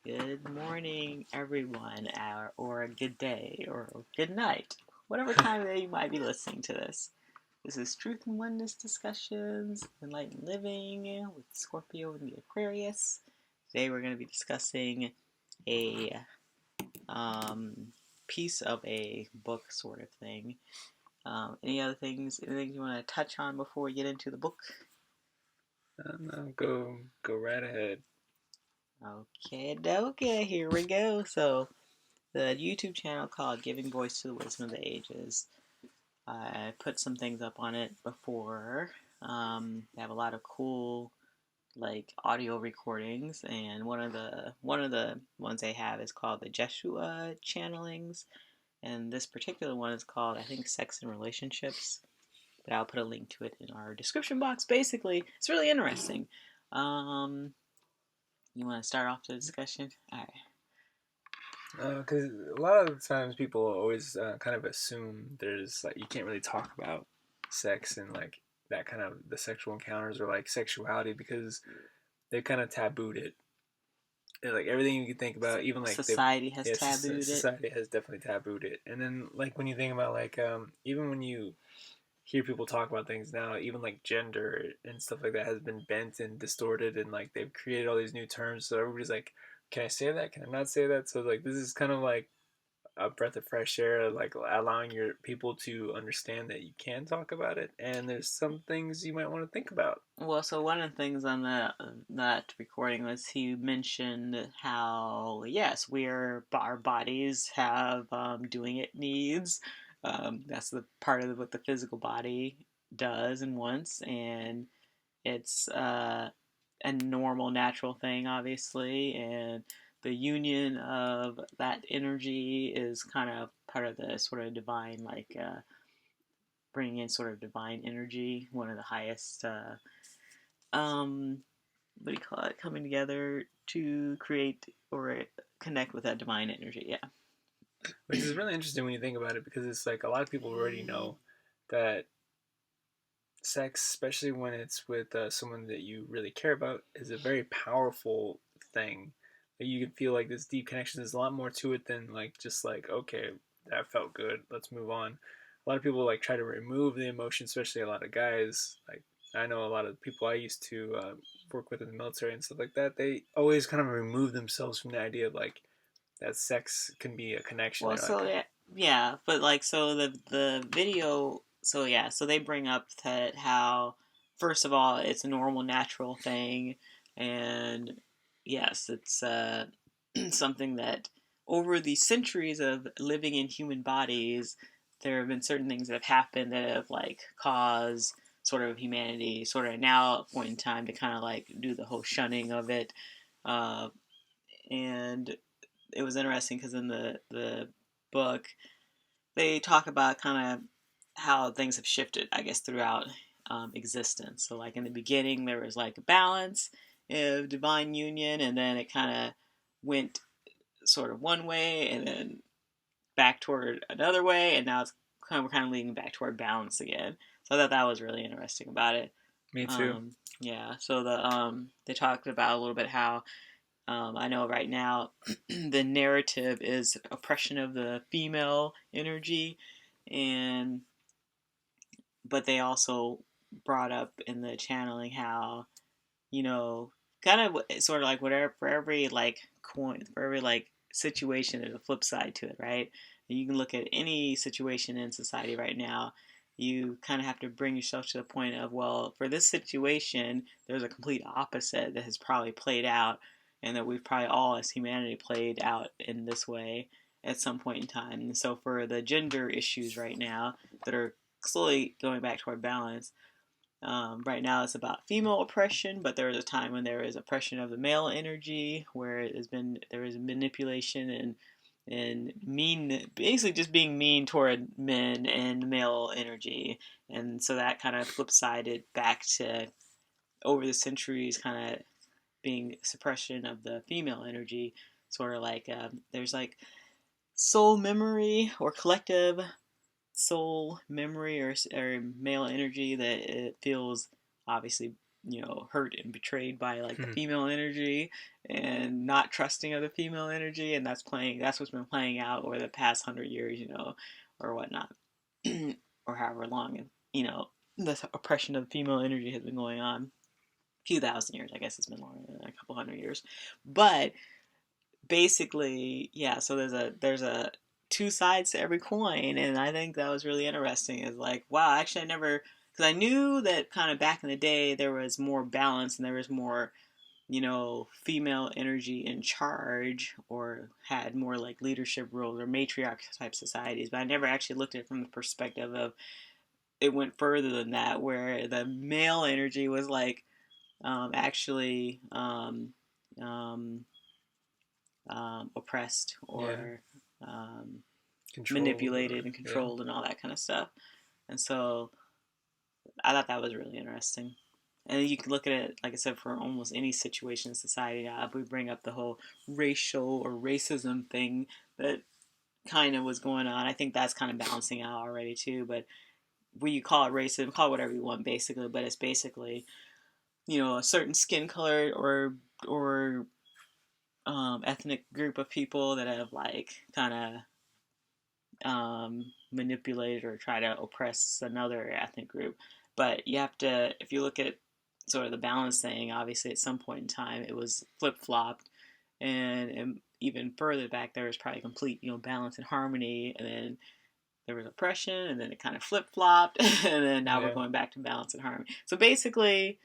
Good morning, everyone, or good day, or good night, whatever time of day you might be listening to this. This is Truth and Oneness Discussions, Enlightened Living with Scorpio and the Aquarius. Today we're going to be discussing a piece of a book sort of thing. Anything you want to touch on before we get into the book? No, go right ahead. Okay, here we go. So, the YouTube channel called Giving Voice to the Wisdom of the Ages. I put some things up on it before. They have a lot of cool audio recordings, and one of the ones they have is called the Jeshua channelings, and this particular one is called, I think, Sex and Relationships. But I'll put a link to it in our description box. Basically, it's really interesting. You want to start off the discussion? All right. Because a lot of times people always kind of assume there's you can't really talk about sex and that kind of the sexual encounters or sexuality because they kind of tabooed it. And, everything you can think about, even society has tabooed it. Society has definitely tabooed it. And then when you think about even when you hear people talk about things now, even gender and stuff like that has been bent and distorted, and they've created all these new terms. So everybody's like, "Can I say that? Can I not say that?" So this is kind of like a breath of fresh air, allowing your people to understand that you can talk about it, and there's some things you might want to think about. Well, so one of the things on that recording was he mentioned how yes, our bodies have doing it needs. That's the part of what the physical body does and wants, and it's a normal, natural thing, obviously, and the union of that energy is kind of part of the sort of divine, bringing in sort of divine energy, one of the highest, what do you call it, coming together to create or connect with that divine energy, yeah. Which is really interesting when you think about it, because it's a lot of people already know that sex, especially when it's with someone that you really care about, is a very powerful thing. You can feel this deep connection. There's a lot more to it than just okay, that felt good, let's move on. A lot of people try to remove the emotion, especially a lot of guys. I know a lot of people I used to work with in the military and stuff like that. They always kind of remove themselves from the idea of that sex can be a connection. Well, They're so yeah, but so the video, so yeah, so they bring up that how first of all it's a normal natural thing, and yes, it's something that over the centuries of living in human bodies, there have been certain things that have happened that have caused sort of humanity sort of now at a point in time to kind of do the whole shunning of it, uh, and it was interesting because in the book they talk about kind of how things have shifted, I guess, throughout existence. So, in the beginning, there was a balance of divine union, and then it kind of went sort of one way, and then back toward another way, and now we're kind of leading back toward balance again. So I thought that was really interesting about it. Me too. Yeah. So they talked about a little bit how I know right now the narrative is oppression of the female energy, and but they also brought up in the channeling how kind of sort of whatever for every coin for every situation there's a flip side to it, right? And you can look at any situation in society right now. You kind of have to bring yourself to the point of, well, for this situation, there's a complete opposite that has probably played out, and that we've probably all, as humanity, played out in this way at some point in time. And so, for the gender issues right now that are slowly going back toward balance, right now it's about female oppression, but there is a time when there is oppression of the male energy, where there is manipulation and mean, basically just being mean toward men and male energy, and so that kind of flip-sided back to over the centuries, kind of being suppression of the female energy, sort of there's soul memory or collective soul memory or male energy that it feels obviously hurt and betrayed by like the female energy and not trusting of the female energy, and that's what's been playing out over the past 100 years, or whatnot, or however long, the oppression of female energy has been going on. A few thousand years, I guess it's been longer than a couple 100 years, but basically, yeah. So there's a two sides to every coin, and I think that was really interesting. Is like, wow, actually, I never, because I knew that kind of back in the day there was more balance and there was more, female energy in charge, or had more like leadership roles or matriarch type societies, but I never actually looked at it from the perspective of it went further than that, where the male energy was like actually oppressed Yeah. or Controlled manipulated or and yeah. controlled and all that kind of stuff. And so I thought that was really interesting. And you can look at it, like I said, for almost any situation in society. Now, if we bring up the whole racial or racism thing that kind of was going on, I think that's kind of balancing out already too. But when you call it racism, call it whatever you want, basically. But it's basically, a certain skin color or ethnic group of people that have like kind of manipulate or try to oppress another ethnic group. But you have to, if you look at sort of the balance thing, obviously at some point in time it was flip flopped, and even further back there was probably complete, balance and harmony, and then there was oppression, and then it kind of flip flopped, and then now we're going back to balance and harmony. So basically,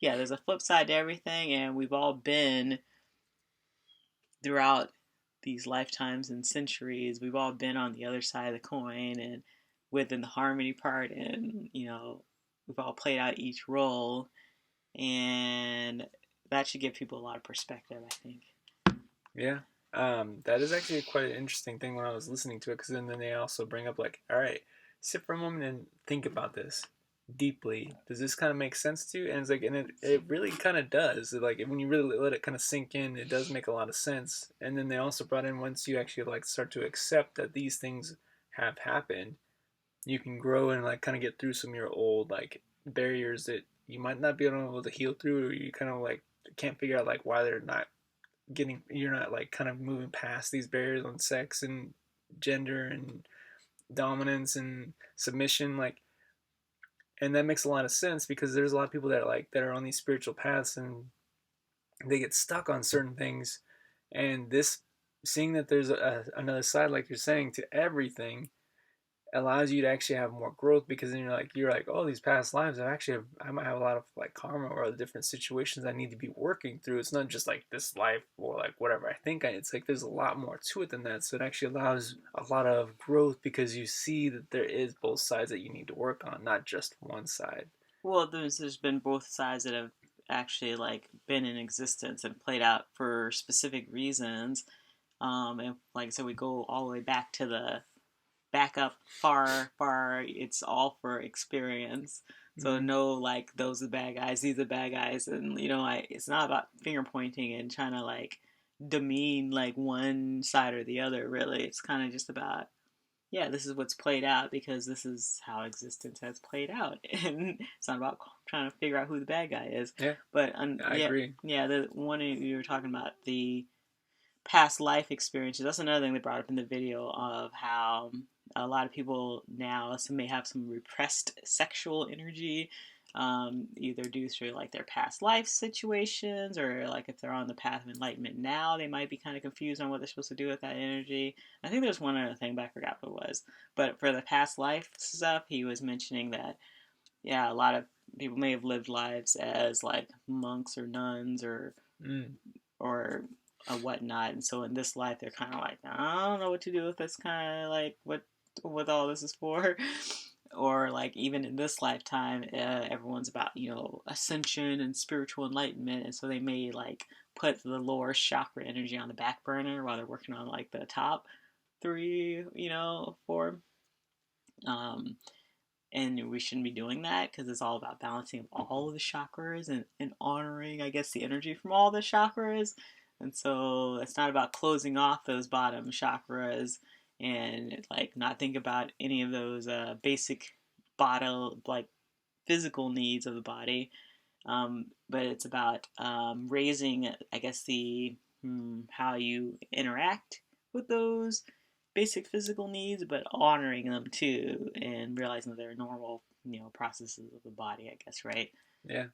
yeah, there's a flip side to everything, and we've all been throughout these lifetimes and centuries, we've all been on the other side of the coin and within the harmony part, and we've all played out each role, and that should give people a lot of perspective, I think. Yeah. That is actually quite an interesting thing when I was listening to it, because then they also bring up like, all right, sit for a moment and think about this deeply. Does this kind of make sense to you? And it's like, and it really kind of does. Like when you really let it kind of sink in, it does make a lot of sense. And then they also brought in, once you actually like start to accept that these things have happened, you can grow and like kind of get through some of your old like barriers that you might not be able to heal through, or you kind of like can't figure out like why they're not you're not like kind of moving past these barriers on sex and gender and dominance and submission, like. And that makes a lot of sense, because there's a lot of people that are on these spiritual paths, and they get stuck on certain things. And this, seeing that there's another side, like you're saying, to everything, allows you to actually have more growth, because then you're like, oh, these past lives I might have a lot of like karma or other different situations I need to be working through. It's not just like this life or like whatever I think it's like there's a lot more to it than that. So it actually allows a lot of growth, because you see that there is both sides that you need to work on, not just one side. Well, there's been both sides that have actually like been in existence and played out for specific reasons. And like I said, we go all the way back to the back up far, far. It's all for experience. So no, like those are the bad guys, these are the bad guys, and it's not about finger pointing and trying to like demean like one side or the other. Really, it's kind of just about, yeah, this is what's played out because this is how existence has played out, and it's not about trying to figure out who the bad guy is. Yeah, But I agree. yeah, the one you were talking about, the past life experiences. That's another thing they brought up in the video, of how a lot of people now may have some repressed sexual energy, either due to like their past life situations, or like if they're on the path of enlightenment now, they might be kind of confused on what they're supposed to do with that energy. I think there's one other thing, but I forgot what it was. But for the past life stuff, he was mentioning that, yeah, a lot of people may have lived lives as like monks or nuns or a whatnot, and so in this life they're kind of like, I don't know what to do with this, kind of like what all this is for. Or like even in this lifetime, everyone's about ascension and spiritual enlightenment, and so they may like put the lower chakra energy on the back burner while they're working on like the top three, four. Um, and we shouldn't be doing that, because it's all about balancing all of the chakras and honoring, I guess, the energy from all the chakras. And so it's not about closing off those bottom chakras and like not think about any of those basic bottle like physical needs of the body. But it's about raising, I guess, the how you interact with those basic physical needs, but honoring them too, and realizing that they're normal, processes of the body, I guess, right? Yeah.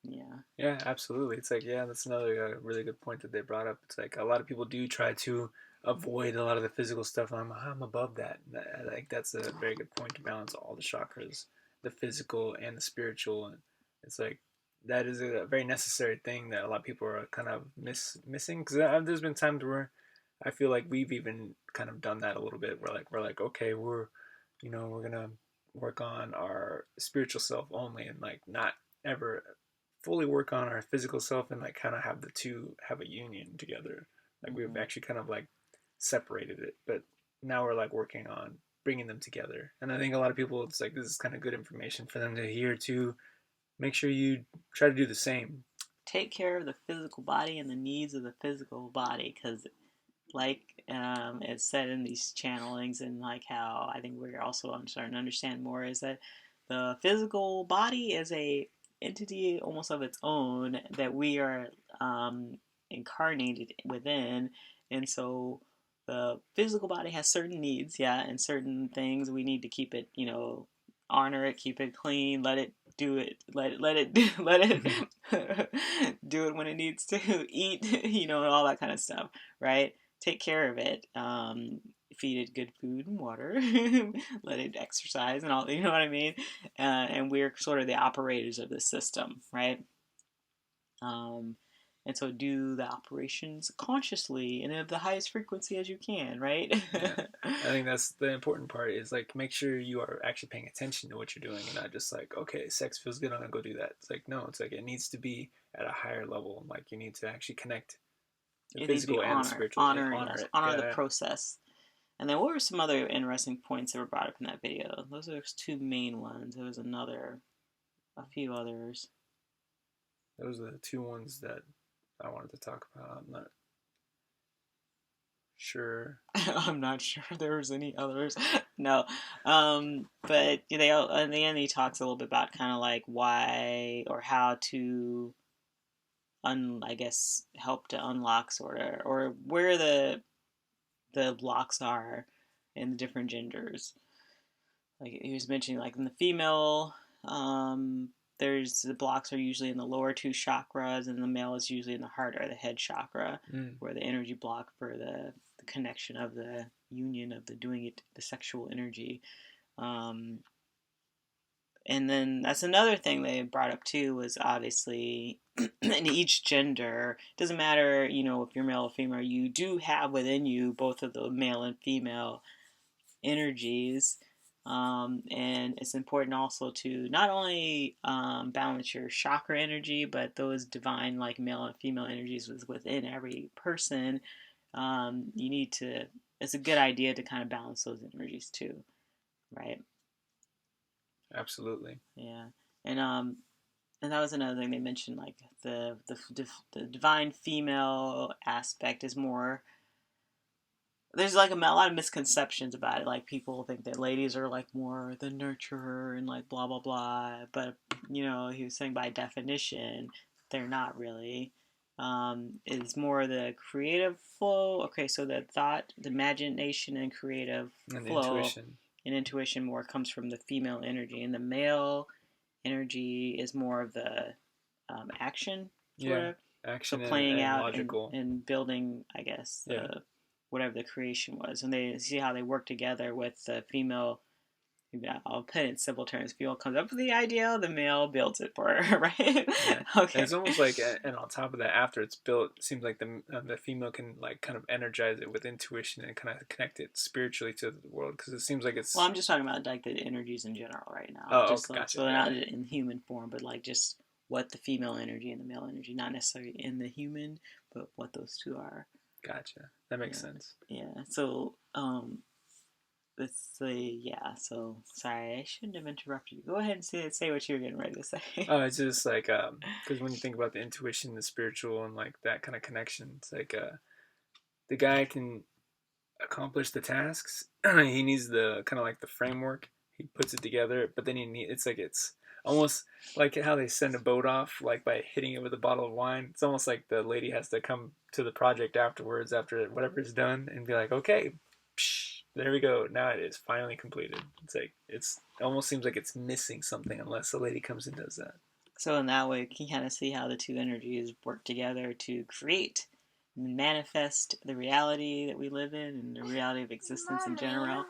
Yeah. Yeah, absolutely. It's like, yeah, that's another really good point that they brought up. It's like a lot of people do try to avoid a lot of the physical stuff. I'm above that. Like that's a very good point to balance all the chakras, the physical and the spiritual. And it's like that is a very necessary thing that a lot of people are kind of missing. Because there's been times where I feel like we've even kind of done that a little bit. We're like, okay, we're gonna work on our spiritual self only, and like not ever fully work on our physical self, and like kind of have the two have a union together. Like we've actually kind of like separated it, but now we're like working on bringing them together. And I think a lot of people, it's like this is kind of good information for them to hear, to make sure you try to do the same. Take care of the physical body and the needs of the physical body, because like it's said in these channelings, and like how I think we're also starting to understand more, is that the physical body is a entity almost of its own that we are incarnated within. And so the physical body has certain needs, yeah, and certain things we need to keep it, honor it, keep it clean, let it do it, let it let it do it when it needs to eat, and all that kind of stuff, right? Take care of it. Feed it good food and water. Let it exercise and all. You know what I mean? And we're sort of the operators of the system, right? Um, and so do the operations consciously and at the highest frequency as you can, right? Yeah. I think that's the important part, is like make sure you are actually paying attention to what you're doing, and not just like, okay, sex feels good, I'm gonna go do that. It's like, no, it's like it needs to be at a higher level. Like you need to actually connect the It needs to be physical and the spiritual. Honor yes, it. honor the Yeah. process. And then what were some other interesting points that were brought up in that video? Those are two main ones. There was a few others. Those are the two ones that I wanted to talk about. I'm not sure. I'm not sure there was any others. No, but they in the end he talks a little bit about kind of like why or how to I guess help to unlock sort of, or where the blocks are in the different genders. Like he was mentioning, like in the female, there's the blocks are usually in the lower two chakras, and the male is usually in the heart or the head chakra, where the energy block for the connection of the union of the doing it, the sexual energy. Um, and then that's another thing they brought up too, was obviously in each gender, doesn't matter, if you're male or female, you do have within you both of the male and female energies. And it's important also to not only balance your chakra energy, but those divine, like male and female energies within every person. You need to, it's a good idea to kind of balance those energies too, right? Absolutely. Yeah. And that was another thing they mentioned, like the divine female aspect is more, there's like a lot of misconceptions about it. Like people think that ladies are like more the nurturer and like blah blah blah. But he was saying by definition, they're not really. It's more the creative flow. Okay, so the thought, the imagination, and creative And flow intuition. and intuition more comes from the female energy, and the male energy is more of the action sort Yeah. of. So Action playing and out logical. and building, I guess, Yeah. whatever the creation was, and they see how they work together with the female. I'll put it in simple terms. Female comes up with the idea, the male builds it for her, right? Yeah. Okay. And it's almost like, and on top of that, after it's built, it seems like the female can like kind of energize it with intuition and kind of connect it spiritually to the world, because it seems like it's. Well, I'm just talking about like the energies in general right now. Oh, Just okay, gotcha. so they're Yeah, not yeah. in human form, but like just what the female energy and the male energy, not necessarily in the human, but what those two are. Gotcha. That makes Yeah. sense. Yeah. So let's say, yeah. So sorry, I shouldn't have interrupted you. Go ahead and say what you were getting ready to say. Oh, it's just like because when you think about the intuition, the spiritual, and like that kind of connection, it's like the guy can accomplish the tasks. He needs the kind of like the framework. He puts it together, but then it's like it's almost like how they send a boat off, like by hitting it with a bottle of wine. It's almost like the lady has to come to the project afterwards, after whatever's done, and be like, okay, psh, there we go. Now it is finally completed. It's like it almost seems like it's missing something unless the lady comes and does that. So in that way, you can kind of see how the two energies work together to create and manifest the reality that we live in and the reality of existence in general.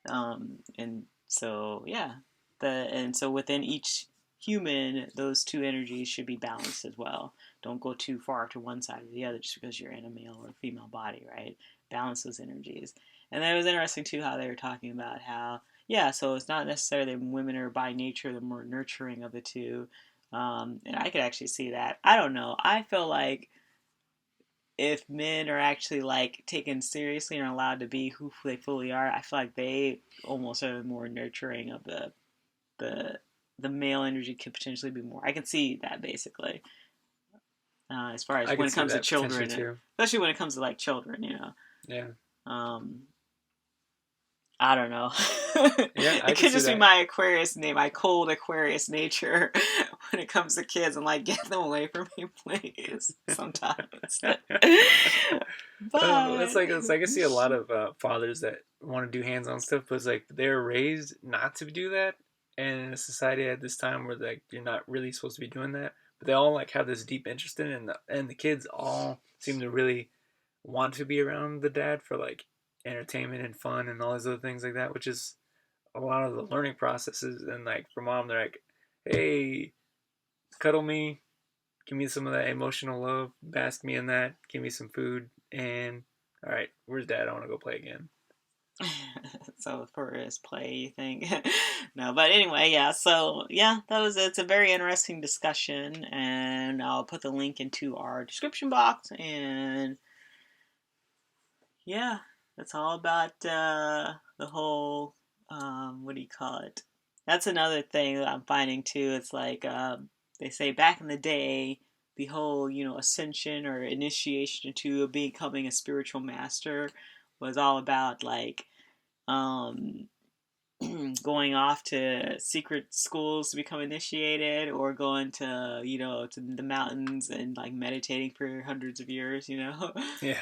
And so, yeah, and so within each human, those two energies should be balanced as well. Don't go too far to one side or the other just because you're in a male or female body, right? Balance those energies. And then it was interesting too how they were talking about how, yeah, so it's not necessarily that women are by nature the more nurturing of the two. And I could actually see that. I don't know. I feel like if men are actually like taken seriously and are allowed to be who they fully are, I feel like they almost are more nurturing of the the male energy could potentially be more. I can see that basically, as far as I when could it see comes to that potentially children, too. especially when it comes to like children, you know. Yeah. Um, I don't know. Yeah, I It could could see just be that. my cold Aquarius nature when it comes to kids. I'm like, get them away from me, please. Sometimes, It's but like I can see a lot of fathers that want to do hands-on stuff, but it's like they're raised not to do that, and in a society at this time where like you're not really supposed to be doing that, but they all like have this deep interest in it, and the kids all seem to really want to be around the dad for like entertainment and fun and all these other things like that, which is a lot of the learning processes. And like for mom, they're like, "Hey, cuddle me, give me some of that emotional love, bask me in that, give me some food, and all right, where's dad? I want to go play again." so for his play thing, no. But anyway, yeah. So yeah, it's a very interesting discussion, and I'll put the link into our description box. And yeah, that's all about the whole what do you call it? That's another thing that I'm finding too. It's like they say back in the day, the whole ascension or initiation into becoming a spiritual master was all about like um, going off to secret schools to become initiated, or going to to the mountains and like meditating for hundreds of years. Yeah.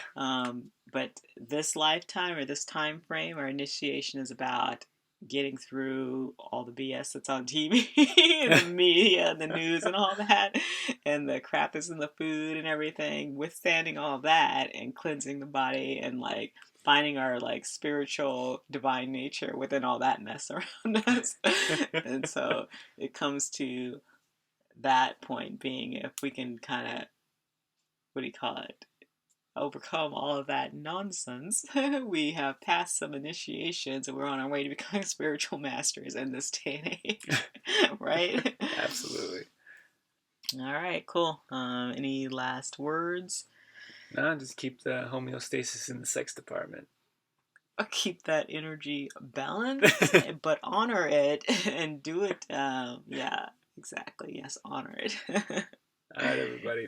But this lifetime or this time frame, our initiation is about getting through all the BS that's on TV, the media, the news, and all that, and the crap that's in the food and everything. Withstanding all that and cleansing the body and like finding our like spiritual divine nature within all that mess around us. And so it comes to that point being, if we can kind of, what do you call it, overcome all of that nonsense, we have passed some initiations and we're on our way to becoming spiritual masters in this day and age. Right? Absolutely. All right, cool. Any last words? No, just keep the homeostasis in the sex department. Keep that energy balanced, but honor it and do it. Yeah, exactly. Yes, honor it. All right, everybody.